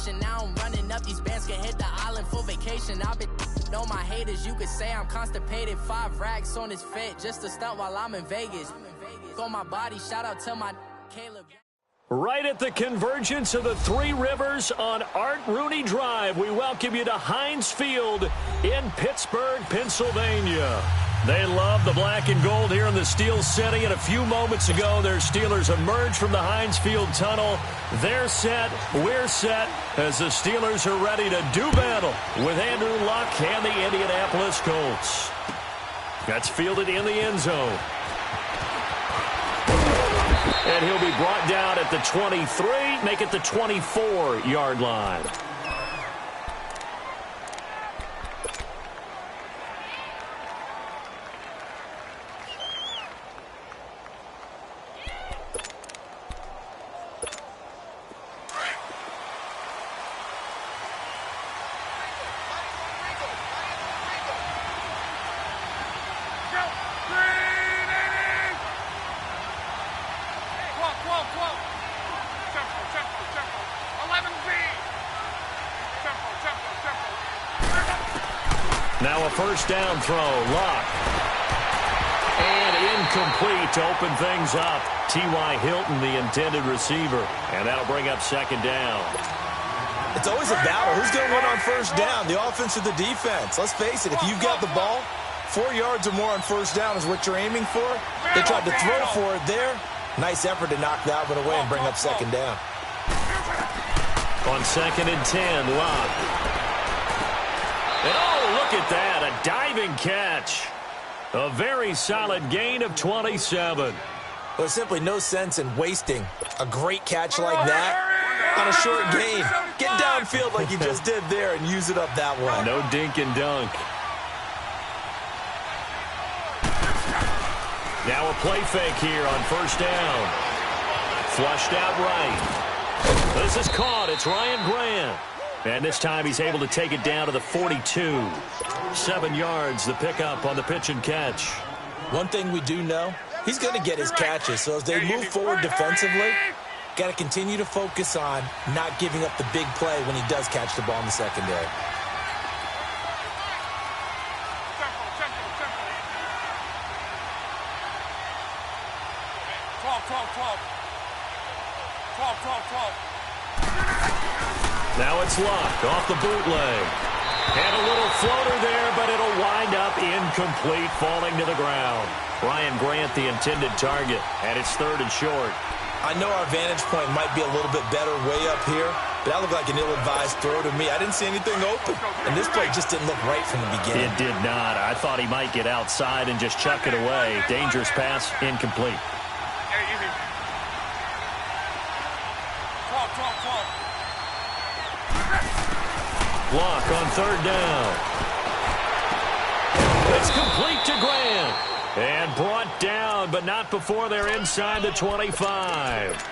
motivation. Now I'm running up these bands, can hit the island for vacation. I've been know my haters, you could say I'm constipated. 5 racks on his fit, just a stunt while I'm in Vegas. On my body, shout out to my Caleb. Right at the convergence of the Three Rivers on Art Rooney Drive, we welcome you to Heinz Field in Pittsburgh, Pennsylvania. They love the black and gold here in the Steel City, and a few moments ago, their Steelers emerged from the Heinz Field tunnel. They're set, we're set, as the Steelers are ready to do battle with Andrew Luck and the Indianapolis Colts. That's fielded in the end zone. And he'll be brought down at the 23, make it the 24-yard line. Now a first down throw. Luck. And incomplete to open things up. T.Y. Hilton, the intended receiver. And that'll bring up second down. It's always a battle. Who's going to win on first down, the offense or the defense? Let's face it, if you've got the ball, 4 yards or more on first down is what you're aiming for. They tried to throw for it there. Nice effort to knock that one away and bring up second down. On 2nd and 10, Luck. And oh, look at that, a diving catch. A very solid gain of 27. Well, there's simply no sense in wasting a great catch like that on a short gain. Get downfield like you just did there and use it up that way. No dink and dunk. Now a play fake here on first down. Flushed out right. This is caught. It's Ryan Grant. And this time he's able to take it down to the 42. 7 yards, the pickup on the pitch and catch. One thing we do know, he's going to get his catches. So as they move forward defensively, got to continue to focus on not giving up the big play when he does catch the ball in the secondary. Now it's Luck off the bootleg. And a little floater there, but it'll wind up incomplete, falling to the ground. Ryan Grant, the intended target, and it's 3rd and short. I know our vantage point might be a little bit better way up here, but that looked like an ill-advised throw to me. I didn't see anything open, and this play just didn't look right from the beginning. It did not. I thought he might get outside and just chuck it away. Dangerous pass, incomplete. Luck on 3rd down. It's complete to Grant. And brought down, but not before they're inside the 25.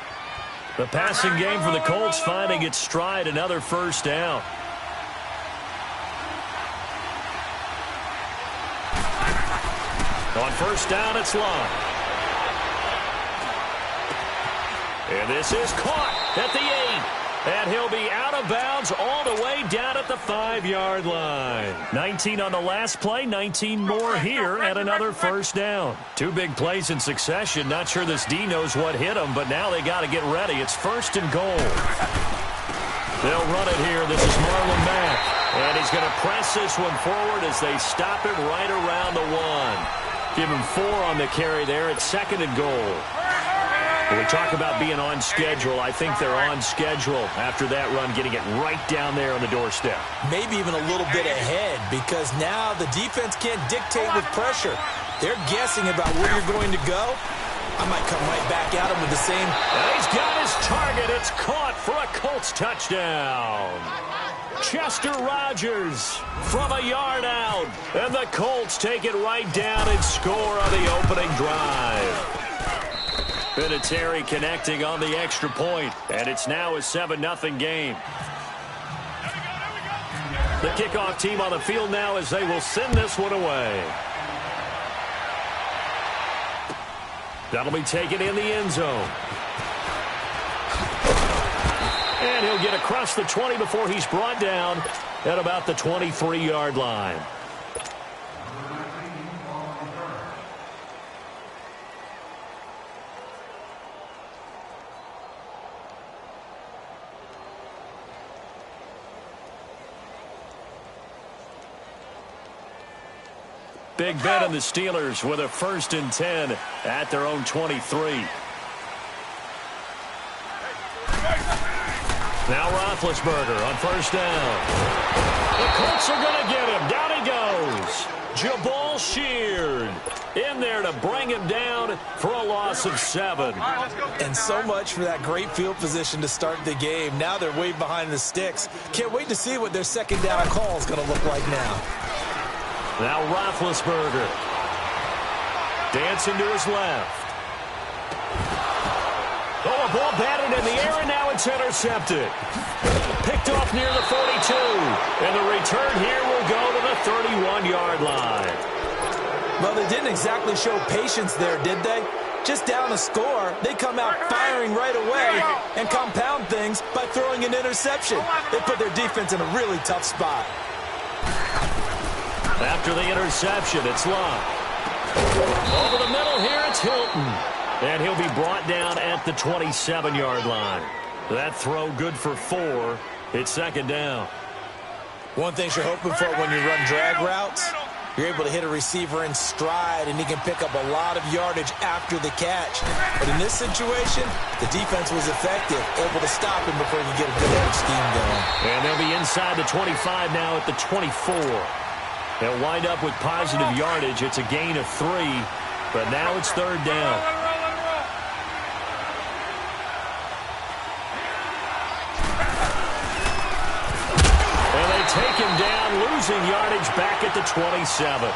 The passing game for the Colts finding its stride, another first down. On first down, it's Luck. And this is caught at the 8. And he'll be out of bounds all the way down at the 5-yard line. 19 on the last play, 19 more here at another first down. 2 big plays in succession. Not sure this D knows what hit him, but now they got to get ready. It's 1st and goal. They'll run it here. This is Marlon Mack. And he's going to press this one forward as they stop it right around the 1. Give him 4 on the carry there. It's 2nd and goal. When we talk about being on schedule, I think they're on schedule after that run, getting it right down there on the doorstep. Maybe even a little bit ahead, because now the defense can't dictate with pressure. They're guessing about where you're going to go. I might come right back at him with the same. And he's got his target. It's caught for a Colts touchdown. Chester Rogers from a yard out. And the Colts take it right down and score on the opening drive. Vinatieri connecting on the extra point, and it's now a 7-0 game. The kickoff team on the field now as they will send this one away. That'll be taken in the end zone. And he'll he'll get across the 20 before he's brought down at about the 23-yard line. Big Ben and the Steelers with a 1st and 10 at their own 23. Now Roethlisberger on 1st down. The Colts are going to get him. Down he goes. Jabal Sheard in there to bring him down for a loss of 7. And so much for that great field position to start the game. Now they're way behind the sticks. Can't wait to see what their 2nd down call is going to look like now. Now Roethlisberger. Dancing to his left. Oh, a ball batted in the air, and now it's intercepted. Picked off near the 42. And the return here will go to the 31-yard line. Well, they didn't exactly show patience there, did they? Just down a score, they come out firing right away and compound things by throwing an interception. They put their defense in a really tough spot. After the interception, it's Love. Over the middle here, it's Hilton. And he'll be brought down at the 27-yard line. That throw good for 4. It's 2nd down. One thing you're hoping for when you run drag routes, you're able to hit a receiver in stride, and he can pick up a lot of yardage after the catch. But in this situation, the defense was effective, able to stop him before you get a good edge scheme going. And they'll be inside the 25 now at the 24. They'll wind up with positive yardage. It's a gain of 3, but now it's 3rd down. And they take him down, losing yardage back at the 27.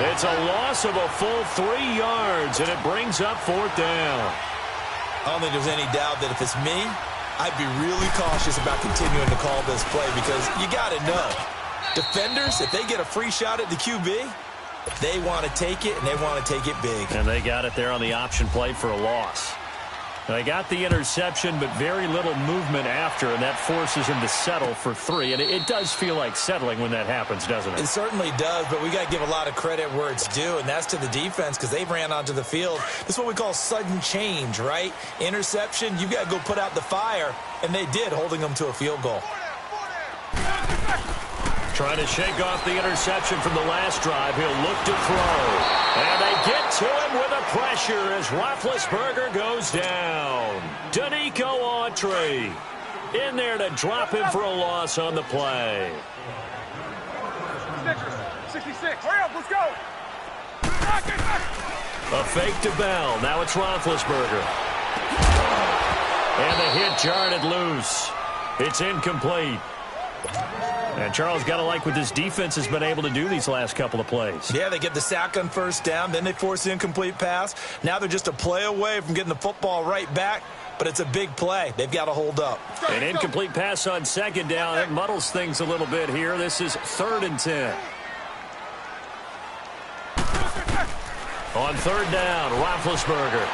It's a loss of a full 3 yards, and it brings up 4th down. I don't think there's any doubt that if it's me, I'd be really cautious about continuing to call this play because you got to know. Defenders, if they get a free shot at the QB, they want to take it, and they want to take it big. And they got it there on the option play for a loss. They got the interception, but very little movement after, and that forces him to settle for 3. And it does feel like settling when that happens, doesn't it? It certainly does, but we got to give a lot of credit where it's due, and that's to the defense because they ran onto the field. This is what we call sudden change, right? Interception, you got to go put out the fire, and they did, holding them to a field goal. Trying to shake off the interception from the last drive. He'll look to throw. And they get to him with a pressure as Roethlisberger goes down. Danico Autry in there to drop him for a loss on the play. 66. Hurry up, let's go. A fake to Bell. Now it's Roethlisberger. And the hit jarred it loose. It's incomplete. And Charles, got to like what this defense has been able to do these last couple of plays. Yeah, they get the sack on 1st down, then they force the incomplete pass. Now they're just a play away from getting the football right back, but it's a big play. They've got to hold up. An incomplete pass on 2nd down. It muddles things a little bit here. This is 3rd and 10. On 3rd down, Roethlisberger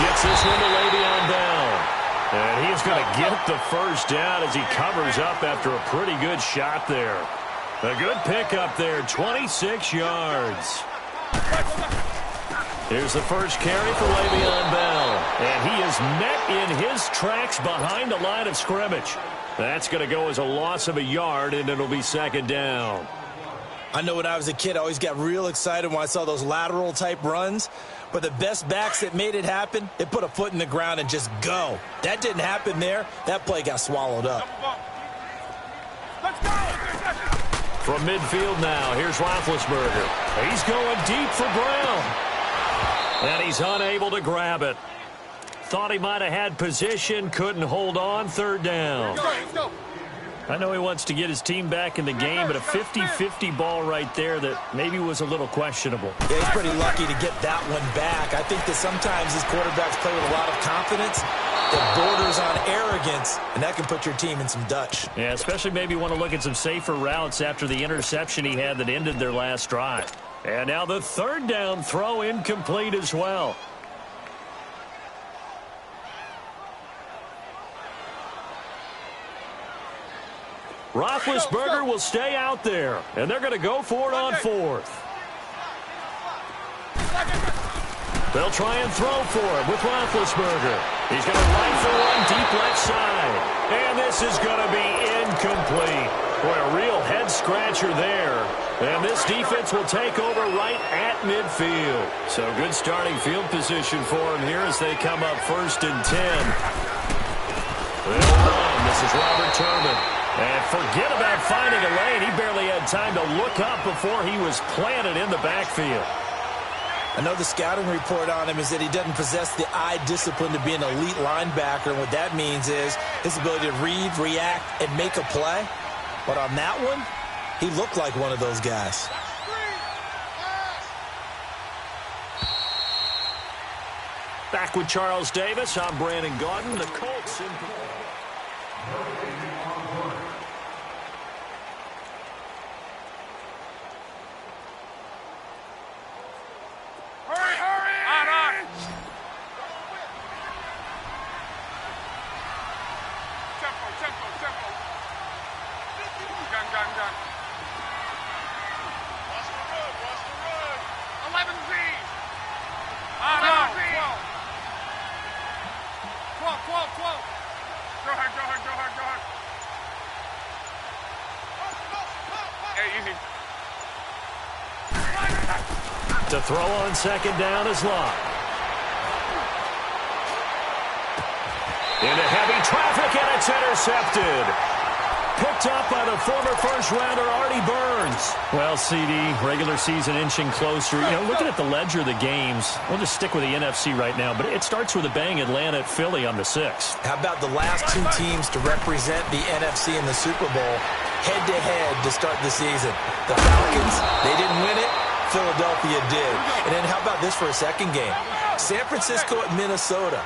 gets this one to Le'Veon Bell. And he's going to get the 1st down as he covers up after a pretty good shot there. A good pickup there, 26 yards. Here's the first carry for Le'Veon Bell. And he is met in his tracks behind the line of scrimmage. That's going to go as a loss of a yard, and it'll be 2nd down. I know when I was a kid, I always got real excited when I saw those lateral-type runs. But the best backs that made it happen, they put a foot in the ground and just go. That didn't happen there. That play got swallowed up. From midfield now, here's Roethlisberger. He's going deep for Brown. And he's unable to grab it. Thought he might have had position, couldn't hold on, 3rd down. I know he wants to get his team back in the game, but a 50-50 ball right there that maybe was a little questionable. Yeah, he's pretty lucky to get that one back. I think that sometimes these quarterbacks play with a lot of confidence that borders on arrogance, and that can put your team in some Dutch. Yeah, especially maybe want to look at some safer routes after the interception he had that ended their last drive. And now the 3rd down throw incomplete as well. Roethlisberger will stay out there, and they're going to go for it on fourth. They'll try and throw for it with Roethlisberger. He's going to rifle one deep left side. And this is going to be incomplete. Boy, a real head-scratcher there. And this defense will take over right at midfield. So good starting field position for him here as they come up 1st and 10. They'll run. This is Robert Turman. And forget about finding a lane. He barely had time to look up before he was planted in the backfield. I know the scouting report on him is that he doesn't possess the eye discipline to be an elite linebacker. And what that means is his ability to read, react, and make a play. But on that one, he looked like one of those guys. Back with Charles Davis. I'm Brandon Gaudin. The Colts in... To throw on 2nd down is Locke. Into heavy traffic, and it's intercepted. Picked up by the former first-rounder Artie Burns. Well, CD, regular season inching closer. You know, looking at the ledger of the games, we'll just stick with the NFC right now, but it starts with a bang, Atlanta at Philly on the 6th. How about the last 2 teams to represent the NFC in the Super Bowl head-to-head to start the season? The Falcons, they didn't win it. Philadelphia did. And then how about this for a second game? San Francisco at Minnesota.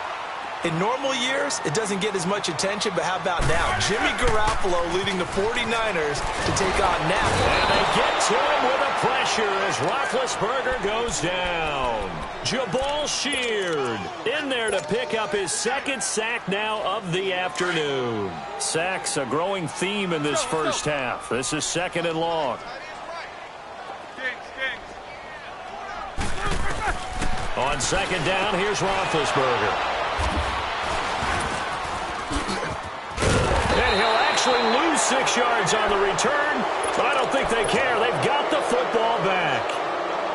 In normal years, it doesn't get as much attention, but how about now? Jimmy Garoppolo leading the 49ers to take on Napa. And they get to him with the pressure as Roethlisberger goes down. Jabal Sheard in there to pick up his 2nd sack now of the afternoon. Sacks a growing theme in this first half. This is 2nd and long. On 2nd down, here's Roethlisberger. And he'll actually lose 6 yards on the return, but I don't think they care. They've got the football back.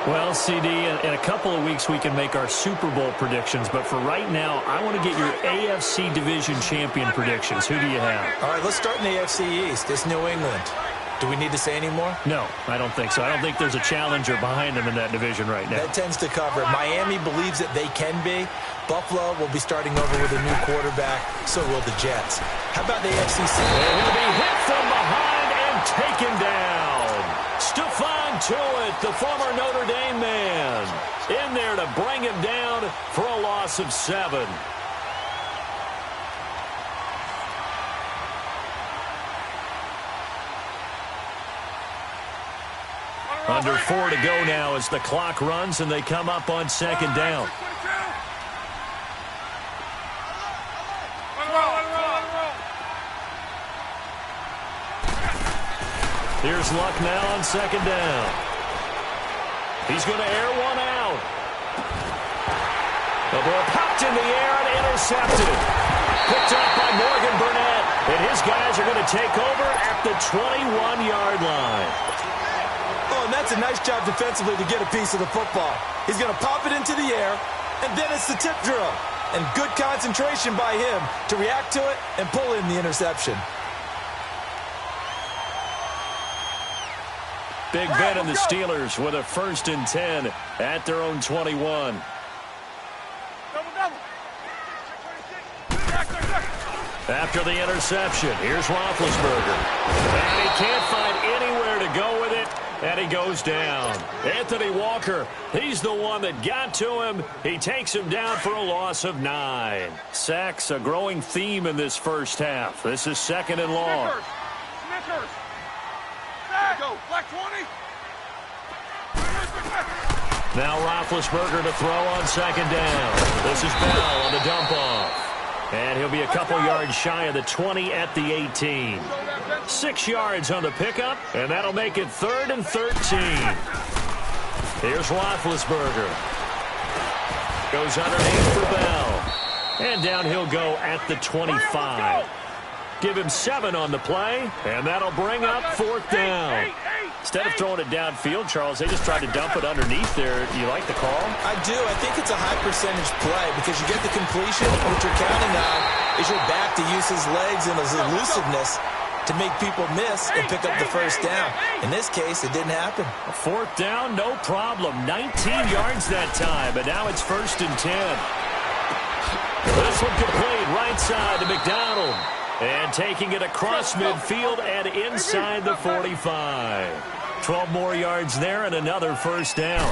Well, CD, in a couple of weeks we can make our Super Bowl predictions, but for right now, I want to get your AFC Division Champion predictions. Who do you have? All right, let's start in the AFC East. It's New England. Do we need to say any more? No, I don't think so. I don't think there's a challenger behind them in that division right now. That tends to cover it. Miami believes that they can be. Buffalo will be starting over with a new quarterback. So will the Jets. How about the AFC South? And he'll be hit from behind and taken down. Stephon Tuitt, the former Notre Dame man, in there to bring him down for a loss of 7. Under 4 to go now as the clock runs and they come up on 2nd down. Here's Luck now on 2nd down. He's going to air one out. The ball popped in the air and intercepted. Picked up by Morgan Burnett. And his guys are going to take over at the 21-yard line. Oh, and that's a nice job defensively to get a piece of the football. He's going to pop it into the air, and then it's the tip drill. And good concentration by him to react to it and pull in the interception. Big Ben and the Steelers with a 1st and 10 at their own 21. After the interception, here's Roethlisberger. And he can't find anywhere to go with it, and he goes down. Anthony Walker, he's the one that got to him. He takes him down for a loss of 9. Sacks, a growing theme in this first half. This is 2nd and long. Snickers. Go. Black 20. Now Roethlisberger to throw on 2nd down. This is Bell on the dump off. And he'll be a couple yards shy of the 20 at the 18. 6 yards on the pickup, and that'll make it 3rd and 13. Here's Roethlisberger. Goes underneath for Bell. And down he'll go at the 25. Give him 7 on the play, and that'll bring up 4th down. Instead of throwing it downfield, Charles, they just tried to dump it underneath there. Do you like the call? I do. I think it's a high-percentage play because you get the completion. What you're counting on is your back to use his legs and his elusiveness to make people miss and pick up the first down. In this case, it didn't happen. 4th down, no problem. 19 yards that time, but now it's 1st and 10. This one complete right side to McDonald. And taking it across midfield and inside the 45. 12 more yards there and another 1st down.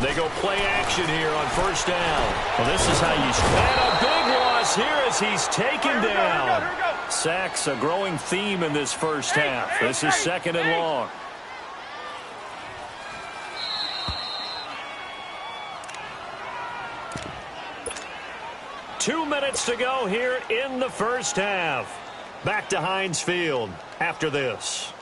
They go play action here on 1st down. Well, this is how you... And a big loss here as he's taken down. Sacks a growing theme in this first half. This is 2nd and long. Two minutes to go here in the first half. Back to Heinz Field after this.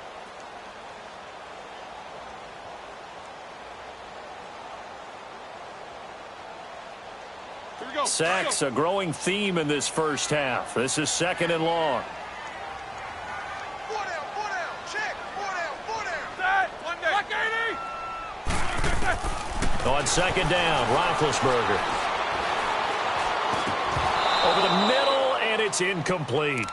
Sacks a growing theme in this first half. This is 2nd and long. On 2nd down, Roethlisberger. Over the middle, and it's incomplete.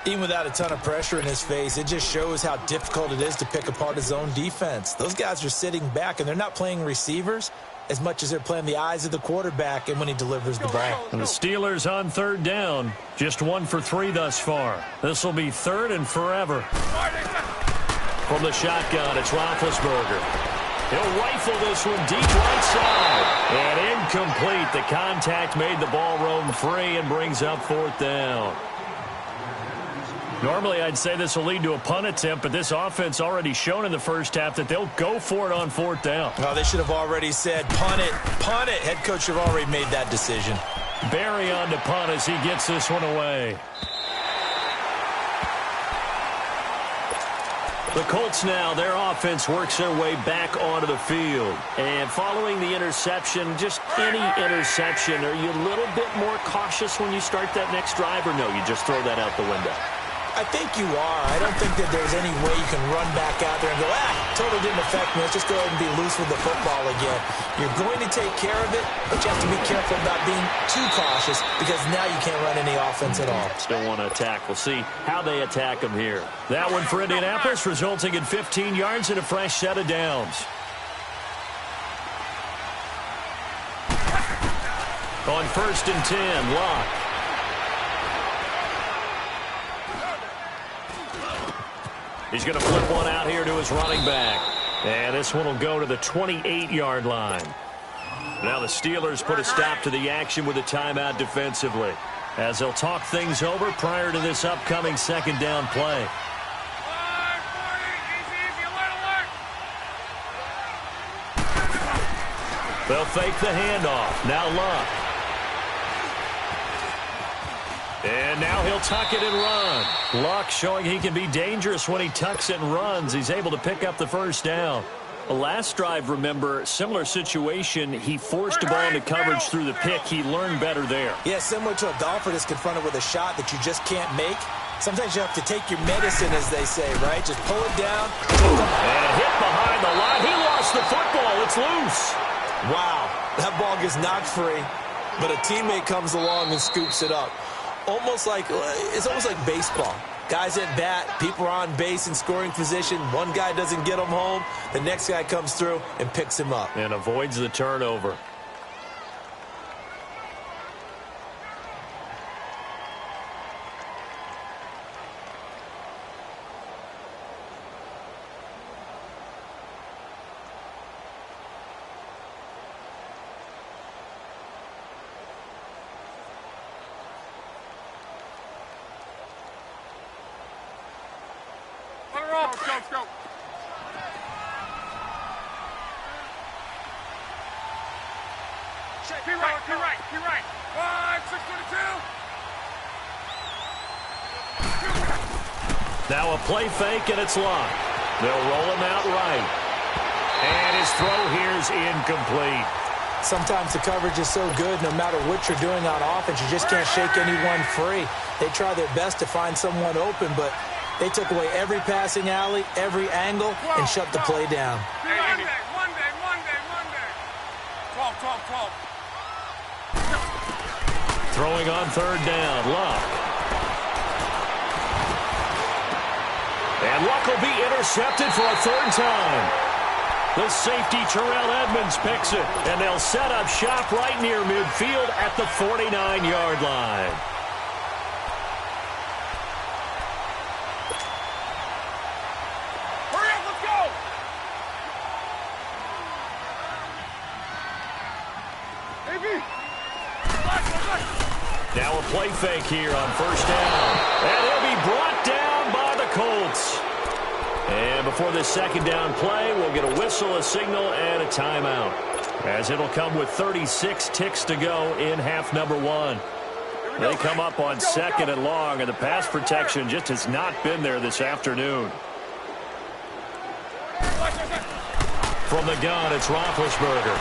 Even without a ton of pressure in his face, it just shows how difficult it is to pick apart his own defense. Those guys are sitting back, and they're not playing receivers as much as they're playing the eyes of the quarterback and when he delivers the ball. And the Steelers on 3rd down, just 1 for 3 thus far. This will be 3rd and forever. From the shotgun, it's Roethlisberger. He'll rifle this one deep right side. And incomplete. The contact made the ball roam free and brings up 4th down. Normally, I'd say this will lead to a punt attempt, but this offense already shown in the first half that they'll go for it on 4th down. Oh, they should have already said, punt it, punt it. Head coach have already made that decision. Barry on to punt as he gets this one away. The Colts now, their offense works their way back onto the field. And following the interception, just any interception, are you a little bit more cautious when you start that next drive, or no, you just throw that out the window? I think you are. I don't think that there's any way you can run back out there and go, totally didn't affect me. Let's just go ahead and be loose with the football again. You're going to take care of it, but you have to be careful about being too cautious because now you can't run any offense at all. Still want to attack. We'll see how they attack them here. That one for Indianapolis, resulting in 15 yards and a fresh set of downs. On 1st and 10, Locke. He's going to flip one out here to his running back. And this one will go to the 28-yard line. Now the Steelers put a stop to the action with a timeout defensively, as they'll talk things over prior to this upcoming 2nd down play. They'll fake the handoff. Now Luck. And now he'll tuck it and run. Luck showing he can be dangerous when he tucks it and runs. He's able to pick up the 1st down. The last drive, remember, similar situation. He forced a ball into coverage through the pick. He learned better there. Yeah, similar to a golfer that's confronted with a shot that you just can't make. Sometimes you have to take your medicine, as they say, right? Just pull it down. And hit behind the line. He lost the football. It's loose. Wow, that ball gets knocked free, but a teammate comes along and scoops it up. It's almost like baseball. Guys at bat, people are on base in scoring position. One guy doesn't get him home. The next guy comes through and picks him up. And avoids the turnover. Let's go. Be right. 5, 6, 22. Now a play fake, and it's locked. They'll roll him out right. And his throw here's incomplete. Sometimes the coverage is so good, no matter what you're doing on offense, you just can't shake anyone free. They try their best to find someone open, but they took away every passing alley, every angle, and shut the play down. One day. 12. Throwing on third down, Luck. And Luck will be intercepted for a third time. The safety, Terrell Edmonds, picks it, and they'll set up shop right near midfield at the 49-yard line. Hurry up, let's go! AB! Now a play fake here on first down. And he'll be brought down by the Colts. And before this second down play, we'll get a whistle, a signal, and a timeout, as it'll come with 36 ticks to go in half number one. They come up on second and long, and the pass protection just has not been there this afternoon. From the gun, it's Roethlisberger.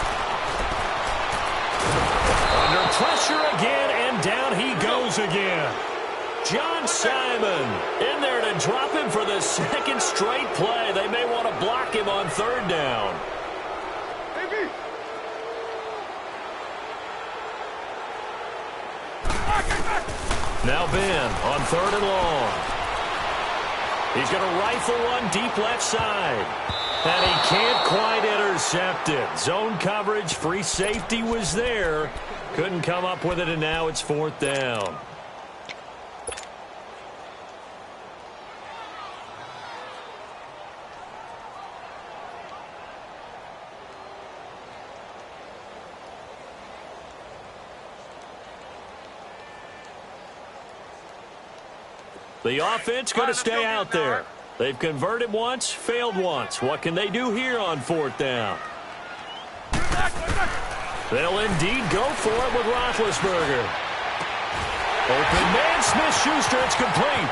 Under pressure again, and down he goes again. John Simon in there to drop him for the second straight play. They may want to block him on third down. Now Ben on third and long. He's going to rifle one deep left side. And he can't quite intercept it. Zone coverage, free safety was there. Couldn't come up with it, and now it's fourth down. The offense going to stay out there. They've converted once, failed once. What can they do here on fourth down? They'll indeed go for it with Roethlisberger. Open man, Smith-Schuster, it's complete.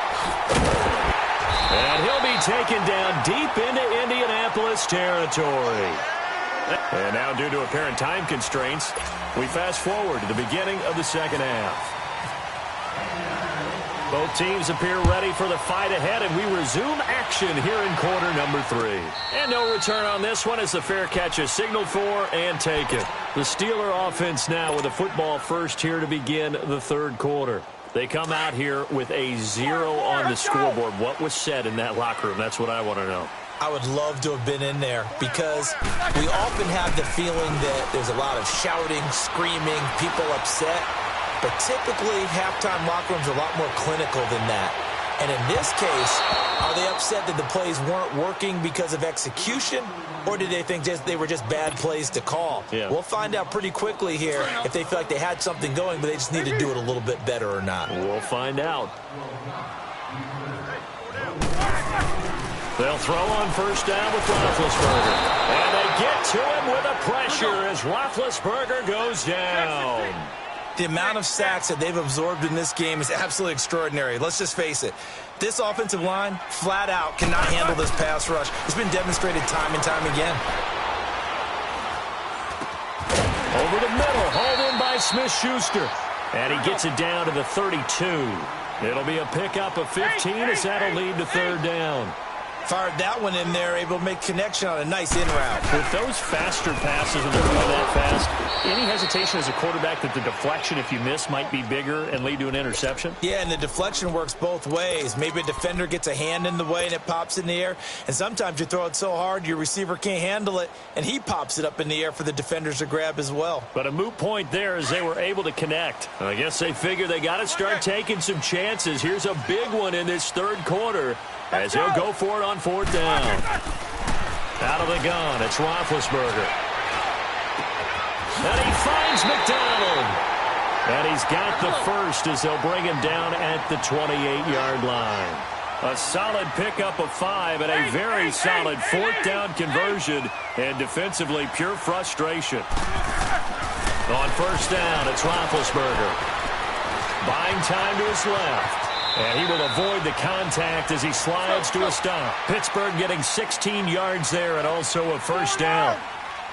And he'll be taken down deep into Indianapolis territory. And now, due to apparent time constraints, we fast forward to the beginning of the second half. Both teams appear ready for the fight ahead, and we resume action here in quarter number 3. And no return on this one as the fair catch is signaled for and taken. The Steeler offense now with a football first here to begin the third quarter. They come out here with a 0 on the scoreboard. What was said in that locker room? That's what I want to know. I would love to have been in there because we often have the feeling that there's a lot of shouting, screaming, people upset. But typically, halftime locker rooms are a lot more clinical than that. And in this case, are they upset that the plays weren't working because of execution? Or did they think they were just bad plays to call? Yeah. We'll find out pretty quickly here if they feel like they had something going, but they just need to do it a little bit better or not. We'll find out. They'll throw on first down with Roethlisberger. And they get to him with a pressure as Roethlisberger goes down. The amount of sacks that they've absorbed in this game is absolutely extraordinary. Let's just face it. This offensive line, flat out, cannot handle this pass rush. It's been demonstrated time and time again. Over the middle, hauled in by Smith-Schuster. And he gets it down to the 32. It'll be a pickup of 15 as that'll lead to third down. Fired that one in there, able to make connection on a nice in route. With those faster passes and they're moving that fast, any hesitation as a quarterback that the deflection, if you miss, might be bigger and lead to an interception? Yeah, and the deflection works both ways. Maybe a defender gets a hand in the way and it pops in the air. And sometimes you throw it so hard your receiver can't handle it, and he pops it up in the air for the defenders to grab as well. But a moot point there as they were able to connect. I guess they figure they got to start taking some chances. Here's a big one in this third quarter as he'll go for it on fourth down. Out of the gun, it's Roethlisberger. And he finds McDonald. And he's got the first as they'll bring him down at the 28-yard line. A solid pickup of 5 and a very solid fourth down conversion. And defensively, pure frustration. On first down, it's Roethlisberger. Buying time to his left. And he will avoid the contact as he slides to a stop. Pittsburgh getting 16 yards there and also a first down.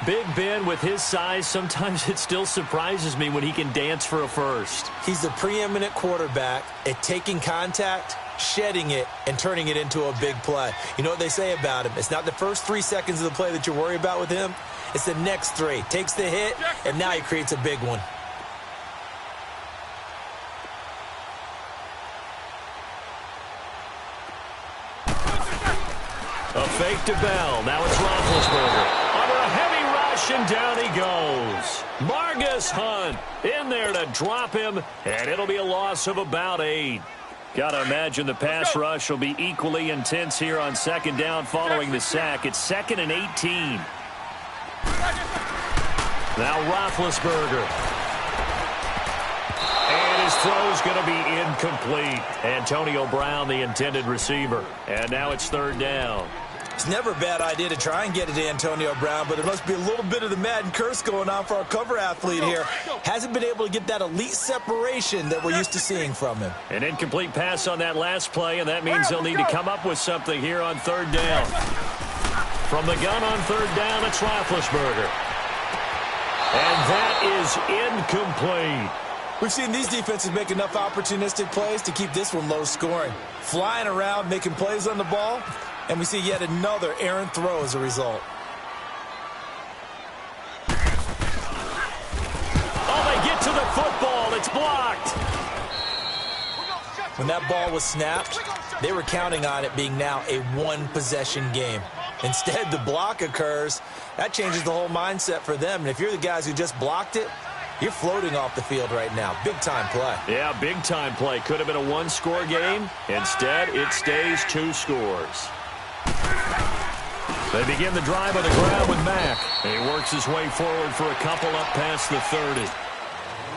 Big Ben, with his size, sometimes it still surprises me when he can dance for a first. He's the preeminent quarterback at taking contact, shedding it, and turning it into a big play. You know what they say about him? It's not the first 3 seconds of the play that you worry about with him. It's the next 3. Takes the hit, and now he creates a big one. A fake to Bell. Now it's Roethlisberger. Under a heavy rush, and down he goes. Margus Hunt in there to drop him, and it'll be a loss of about 8. Got to imagine the pass rush will be equally intense here on second down following the sack. It's 2nd and 18. Now Roethlisberger. And his throw's going to be incomplete. Antonio Brown, the intended receiver. And now it's 3rd down. It's never a bad idea to try and get it to Antonio Brown, but it must be a little bit of the Madden curse going on for our cover athlete here. Hasn't been able to get that elite separation that we're used to seeing from him. An incomplete pass on that last play, and that means they'll need to come up with something here on 3rd down. From the gun on 3rd down, it's Roethlisberger. And that is incomplete. We've seen these defenses make enough opportunistic plays to keep this one low scoring. Flying around, making plays on the ball, and we see yet another errant throw as a result. Oh, they get to the football. It's blocked. When that ball was snapped, they were counting on it being now a one-possession game. Instead, the block occurs. That changes the whole mindset for them. And if you're the guys who just blocked it, you're floating off the field right now. Big-time play. Yeah, big-time play. Could have been a one-score game. Instead, it stays 2 scores. They begin the drive on the ground with Mack. He works his way forward for a couple up past the 30.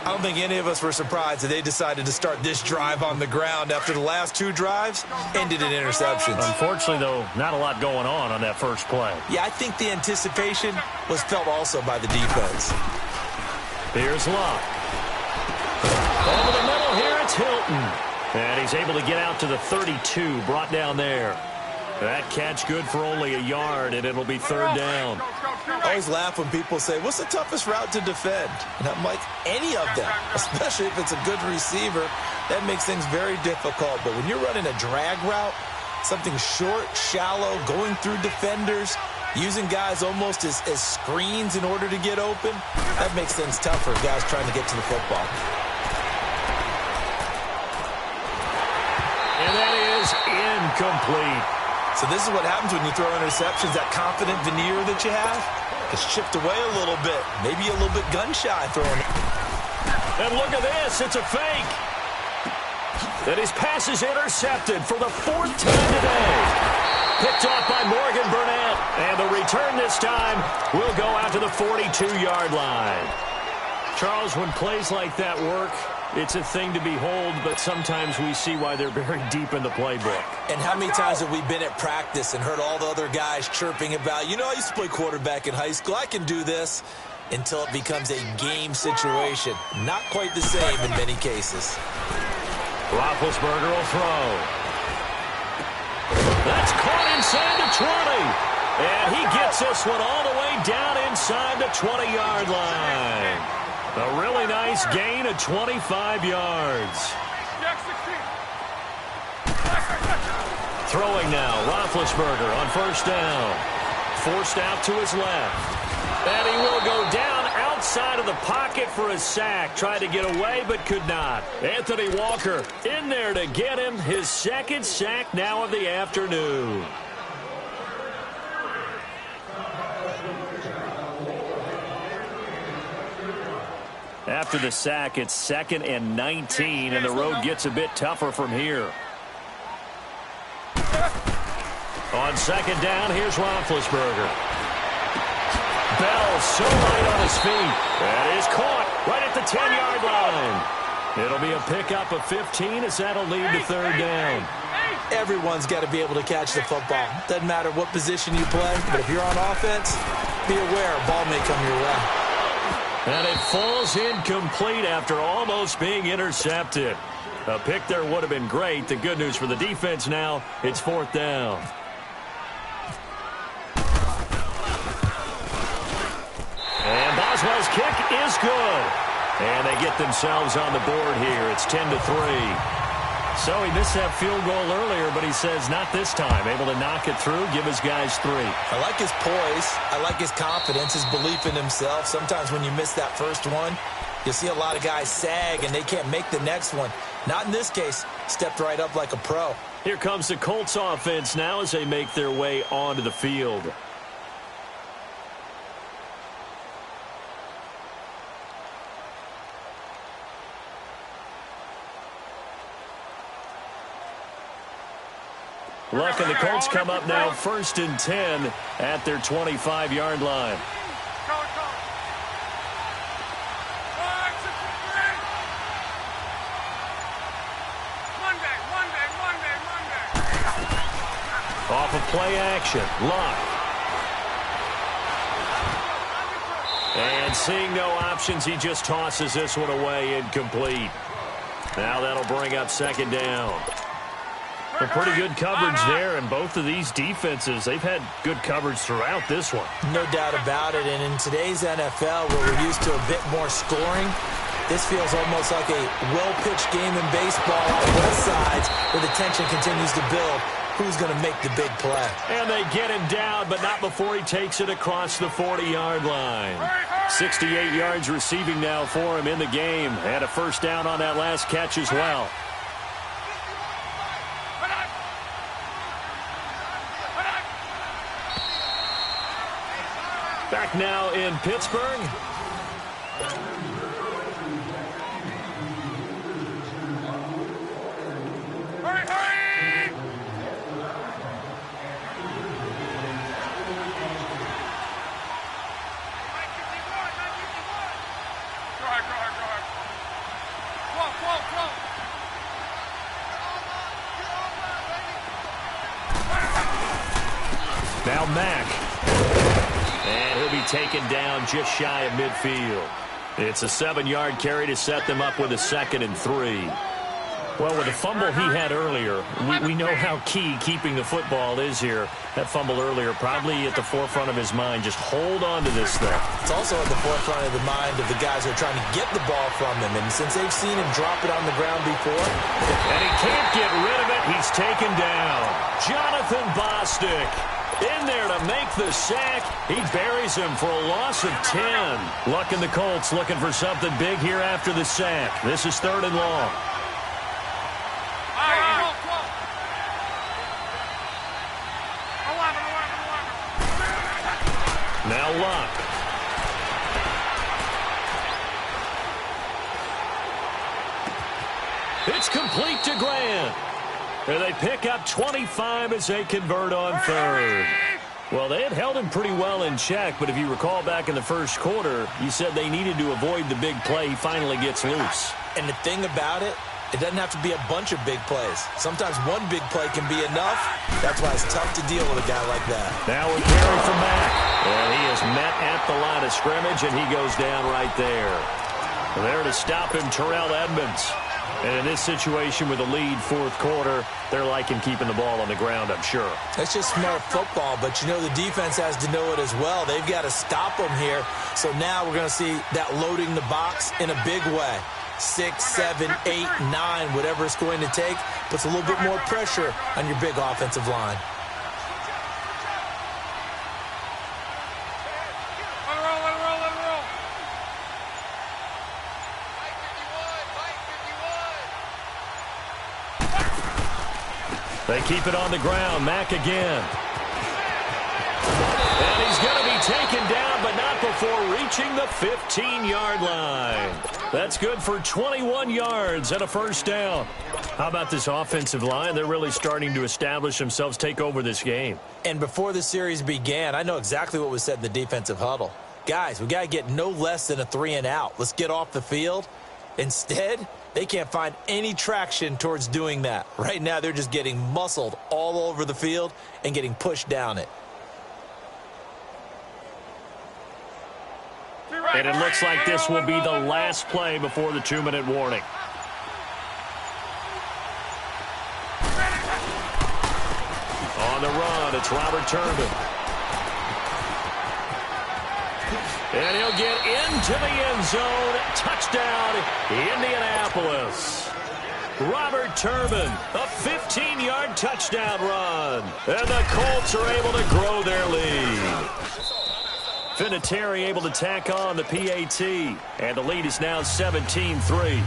I don't think any of us were surprised that they decided to start this drive on the ground after the last 2 drives ended in interceptions. Unfortunately, though, not a lot going on that first play. Yeah, I think the anticipation was felt also by the defense. Here's Luck. Over the middle here, it's Hilton. And he's able to get out to the 32, brought down there. That catch good for only a yard, and it'll be 3rd down. I always laugh when people say, what's the toughest route to defend? And I'm like, any of them, especially if it's a good receiver. That makes things very difficult. But when you're running a drag route, something short, shallow, going through defenders, using guys almost as screens in order to get open, that makes things tough for guys trying to get to the football. And that is incomplete. So this is what happens when you throw interceptions. That confident veneer that you have gets chipped away a little bit. Maybe a little bit gun-shy throwing it. And look at this. It's a fake. And his pass is intercepted for the 4th time today. Picked off by Morgan Burnett. And the return this time will go out to the 42-yard line. Charles, when plays like that work, it's a thing to behold, but sometimes we see why they're very deep in the playbook. And how many times have we been at practice and heard all the other guys chirping about, you know, I used to play quarterback in high school, I can do this, until it becomes a game situation. Not quite the same in many cases. Roethlisberger will throw. That's caught inside the 20. And he gets this one all the way down inside the 20-yard line. A really nice gain of 25 yards. Throwing now, Roethlisberger on 1st down. Forced out to his left. And he will go down outside of the pocket for a sack. Tried to get away, but could not. Anthony Walker in there to get him. His 2nd sack now of the afternoon. After the sack, it's 2nd and 19, and the road gets a bit tougher from here. On 2nd down, here's Roethlisberger. Bell so light on his feet. That is caught right at the 10-yard line. It'll be a pickup of 15 as that'll lead to 3rd down. Everyone's got to be able to catch the football. Doesn't matter what position you play, but if you're on offense, be aware a ball may come your way. And it falls incomplete after almost being intercepted. A pick there would have been great. The good news for the defense now, it's 4th down. And Boswell's kick is good. And they get themselves on the board here. It's 10-3. So he missed that field goal earlier, but he says not this time. Able to knock it through, give his guys 3. I like his poise. I like his confidence, his belief in himself. Sometimes when you miss that first one, you see a lot of guys sag and they can't make the next one. Not in this case. Stepped right up like a pro. Here comes the Colts offense now as they make their way onto the field. Luck and the Colts come up now 1st and 10 at their 25-yard line. Off of play action, Luck. And seeing no options, he just tosses this one away incomplete. Now that'll bring up 2nd down. A pretty good coverage there, and both of these defenses, they've had good coverage throughout this one. No doubt about it, and in today's NFL, where we're used to a bit more scoring, this feels almost like a well-pitched game in baseball on both sides, where the tension continues to build. Who's going to make the big play? And they get him down, but not before he takes it across the 40-yard line. 68 yards receiving now for him in the game, and a 1st down on that last catch as well. Back now in Pittsburgh. Hurry, hurry! Go ahead, go ahead, go ahead. Whoa, Now Mack. And he'll be taken down just shy of midfield. It's a 7-yard carry to set them up with a 2nd and 3. Well, with the fumble he had earlier, we know how key keeping the football is here. That fumble earlier probably at the forefront of his mind. Just hold on to this thing. It's also at the forefront of the mind of the guys who are trying to get the ball from him. And since they've seen him drop it on the ground before. And he can't get rid of it. He's taken down. Jonathan Bostic in there to make the sack. He buries him for a loss of 10. Luck and the Colts looking for something big here after the sack. This is 3rd and long. Now Luck. It's complete to Grant. And they pick up 25 as they convert on 3rd. Well, they had held him pretty well in check, but if you recall back in the first quarter, you said they needed to avoid the big play. He finally gets loose. And the thing about it, it doesn't have to be a bunch of big plays. Sometimes one big play can be enough. That's why it's tough to deal with a guy like that. Now a carry from Mack. And he is met at the line of scrimmage, and he goes down right there. There to stop him, Terrell Edmonds. And in this situation with a lead 4th quarter, they're liking keeping the ball on the ground, I'm sure. That's just smart football, but you know the defense has to know it as well. They've got to stop them here. So now we're going to see that loading the box in a big way. 6, 7, 8, 9, whatever it's going to take, puts a little bit more pressure on your big offensive line. They keep it on the ground. Mack again. And he's going to be taken down, but not before reaching the 15-yard line. That's good for 21 yards and a 1st down. How about this offensive line? They're really starting to establish themselves, take over this game. And before the series began, I know exactly what was said in the defensive huddle. Guys, we got to get no less than a 3-and-out. Let's get off the field. Instead, they can't find any traction towards doing that. Right now, they're just getting muscled all over the field and getting pushed down it. And it looks like this will be the last play before the 2-minute warning. On the run, it's Robert Turbin. And he'll get into the end zone. Touchdown, Indianapolis. Robert Turbin, a 15-yard touchdown run. And the Colts are able to grow their lead. Vinatieri able to tack on the PAT. And the lead is now 17-3.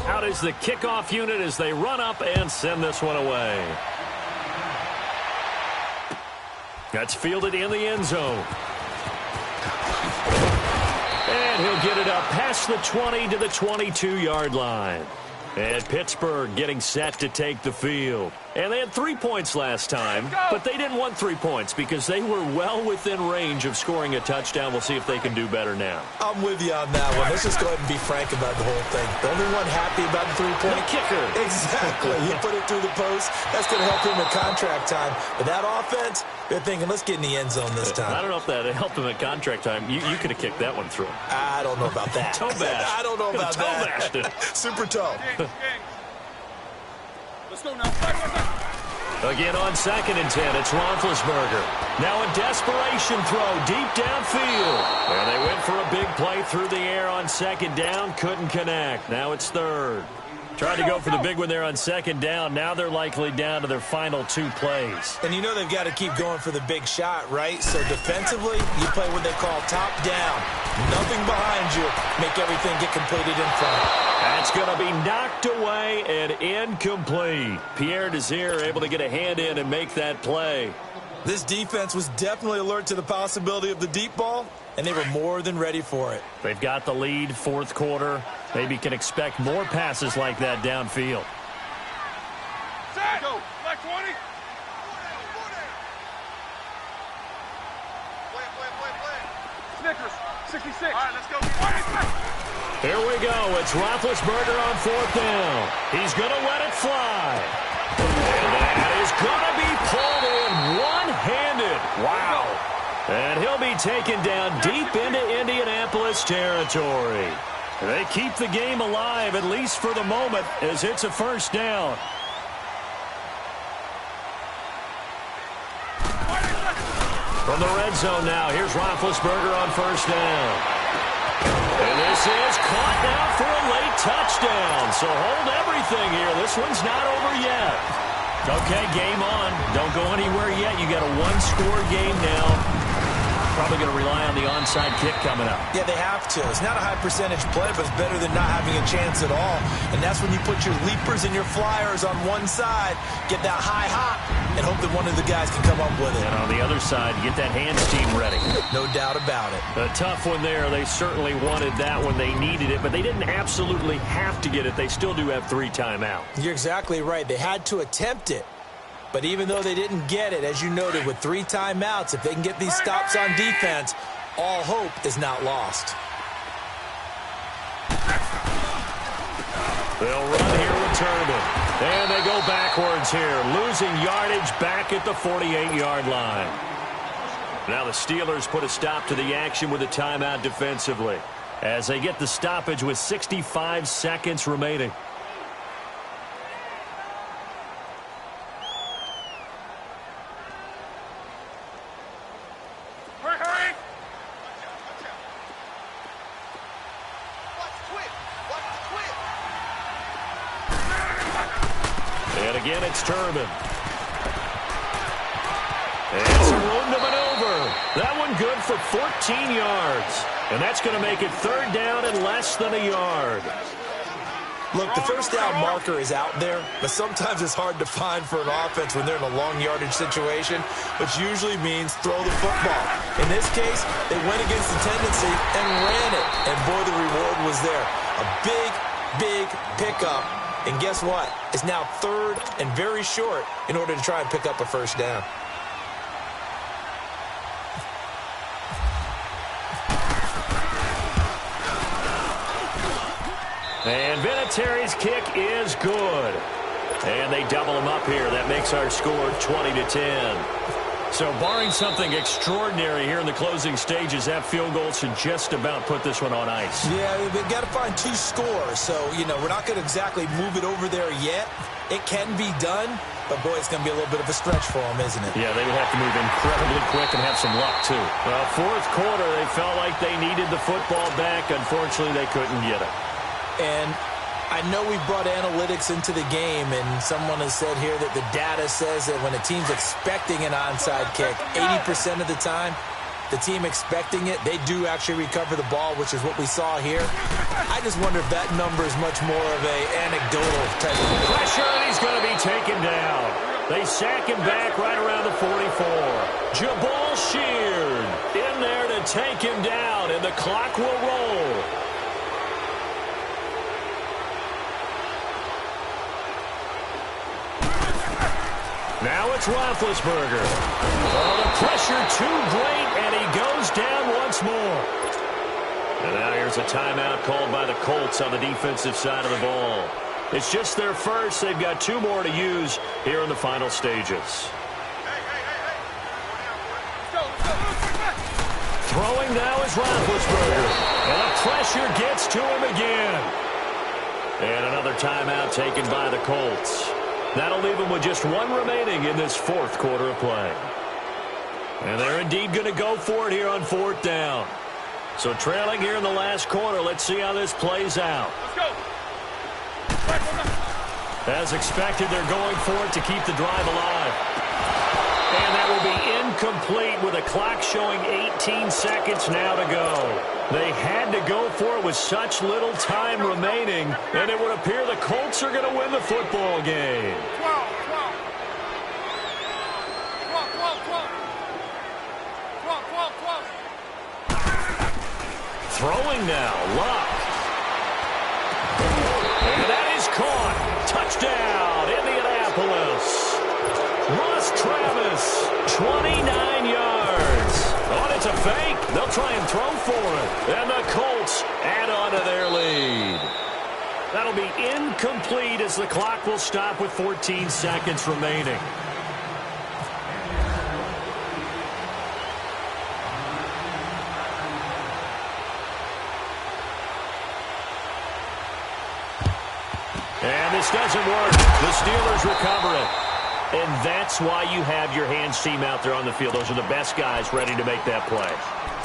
Out is the kickoff unit as they run up and send this one away. That's fielded in the end zone. And he'll get it up past the 20 to the 22-yard line. And Pittsburgh getting set to take the field. And they had 3 points last time, but they didn't want 3 points because they were well within range of scoring a touchdown. We'll see if they can do better now. I'm with you on that one. Let's just go ahead and be frank about the whole thing. The only one happy about the 3-point The kicker. Exactly. He put it through the post. That's going to help him at contract time. But that offense, they're thinking, let's get in the end zone this time. I don't know if that helped him at contract time. You could have kicked that one through. I don't know about that. Toe bash. I don't know about toe bashed it. Super toe. Let's go now. Again on 2nd and 10, it's Roethlisberger. Now a desperation throw deep downfield. And they went for a big play through the air on 2nd down. Couldn't connect. Now it's 3rd. Tried to go for the big one there on 2nd down. Now they're likely down to their final 2 plays. And you know they've got to keep going for the big shot, right? So defensively, you play what they call top down. Nothing behind you. Make everything get completed in front. That's going to be knocked away and incomplete. Pierre Desir able to get a hand in and make that play. This defense was definitely alert to the possibility of the deep ball, and they were more than ready for it. They've got the lead, 4th quarter. Maybe can expect more passes like that downfield. Set. Go. Black 20. Snickers. 66. All right, let's go. Here we go. It's Roethlisberger on 4th down. He's going to let it fly. And that is going to be pulled in one-handed. Wow. And he'll be taken down deep into Indianapolis territory. They keep the game alive, at least for the moment, as it's a 1st down. From the red zone now, here's Roethlisberger on 1st down. And this is caught now for a late touchdown. So hold everything here. This one's not over yet. Okay, game on. Don't go anywhere yet. You got a 1-score game now. Probably going to rely on the onside kick coming up. Yeah, they have to. It's not a high percentage play, but it's better than not having a chance at all. And that's when you put your leapers and your flyers on one side, get that high hop, and hope that one of the guys can come up with it. And on the other side, get that hands team ready. No doubt about it. A tough one there. They certainly wanted that when they needed it, but they didn't absolutely have to get it. They still do have 3 timeouts. You're exactly right. They had to attempt it. But even though they didn't get it, as you noted, with 3 timeouts, if they can get these stops on defense, all hope is not lost. They'll run here with Turbin. And they go backwards here, losing yardage back at the 48-yard line. Now the Steelers put a stop to the action with a timeout defensively as they get the stoppage with 65 seconds remaining. And again, it's Turbin. And some room to maneuver. That one good for 14 yards. And that's going to make it 3rd down and less than a yard. Look, the 1st down marker is out there, but sometimes it's hard to find for an offense when they're in a long yardage situation, which usually means throw the football. In this case, they went against the tendency and ran it. And boy, the reward was there. A big, big pickup. And guess what? It's now 3rd and very short in order to try and pick up a 1st down. And Vinatieri's kick is good. And they double him up here. That makes our score 20-10. So barring something extraordinary here in the closing stages, that field goal should just about put this one on ice. Yeah, we've got to find 2 scores. So, you know, we're not going to exactly move it over there yet. It can be done, but, boy, it's going to be a little bit of a stretch for them, isn't it? Yeah, they would have to move incredibly quick and have some luck, too. Fourth quarter, they felt like they needed the football back. Unfortunately, they couldn't get it. And I know we brought analytics into the game, and someone has said here that the data says that when a team's expecting an onside kick, 80% of the time, the team expecting it, they do actually recover the ball, which is what we saw here. I just wonder if that number is much more of an anecdotal type of pressure, and he's going to be taken down. They sack him back right around the 44. Jabal Sheard in there to take him down, and the clock will roll. Now it's Roethlisberger. Oh, the pressure too great, and he goes down once more. And now here's a timeout called by the Colts on the defensive side of the ball. It's just their first. They've got 2 more to use here in the final stages. Throwing now is Roethlisberger. And the pressure gets to him again. And another timeout taken by the Colts. That'll leave them with just 1 remaining in this fourth quarter of play. And they're indeed going to go for it here on 4th down. So trailing here in the last quarter, let's see how this plays out. Let's go. As expected, they're going for it to keep the drive alive. And that will be incomplete with a clock showing 18 seconds now to go. They had to go for it with such little time remaining, and it would appear the Colts are going to win the football game. 12. Throwing now, Luck. And that is caught. Touchdown, Indianapolis. Ross Travis, 29 yards. Oh, it's a fake. They'll try and throw for it. And the Colts add on to their lead. That'll be incomplete as the clock will stop with 14 seconds remaining. And this doesn't work. The Steelers recover it. And that's why you have your hands team out there on the field. Those are the best guys ready to make that play.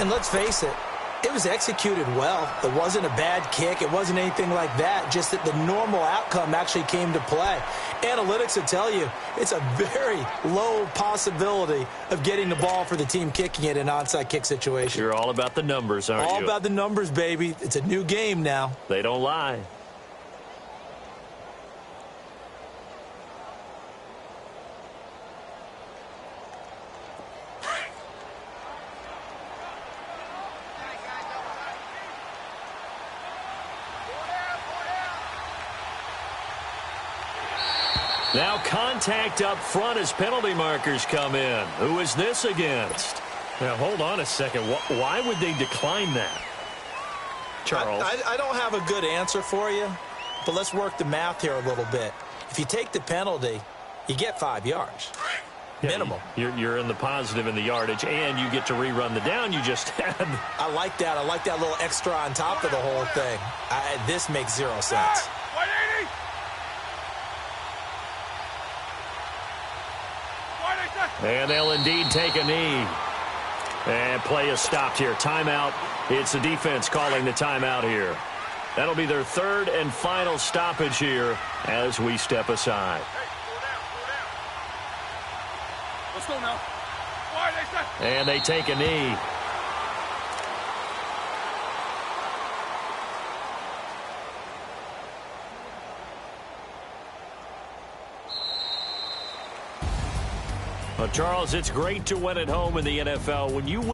And let's face it, it was executed well. It wasn't a bad kick. It wasn't anything like that. Just that the normal outcome actually came to play. Analytics will tell you it's a very low possibility of getting the ball for the team kicking it in an onside kick situation. You're all about the numbers, aren't you? All about the numbers, baby. It's a new game now. They don't lie. Now contact up front as penalty markers come in. Who is this against? Now, hold on a second. Why would they decline that? Charles? I don't have a good answer for you, but let's work the math here a little bit. If you take the penalty, you get 5 yards. Yeah, minimum. You're in the positive in the yardage, and you get to rerun the down you just had. I like that. I like that little extra on top of the whole thing. This makes 0 sense. 180. And they'll indeed take a knee. And play is stopped here. Timeout. It's the defense calling the timeout here. That'll be their 3rd and final stoppage here as we step aside. Let's go now. And they take a knee. Well, Charles, it's great to win at home in the NFL. When you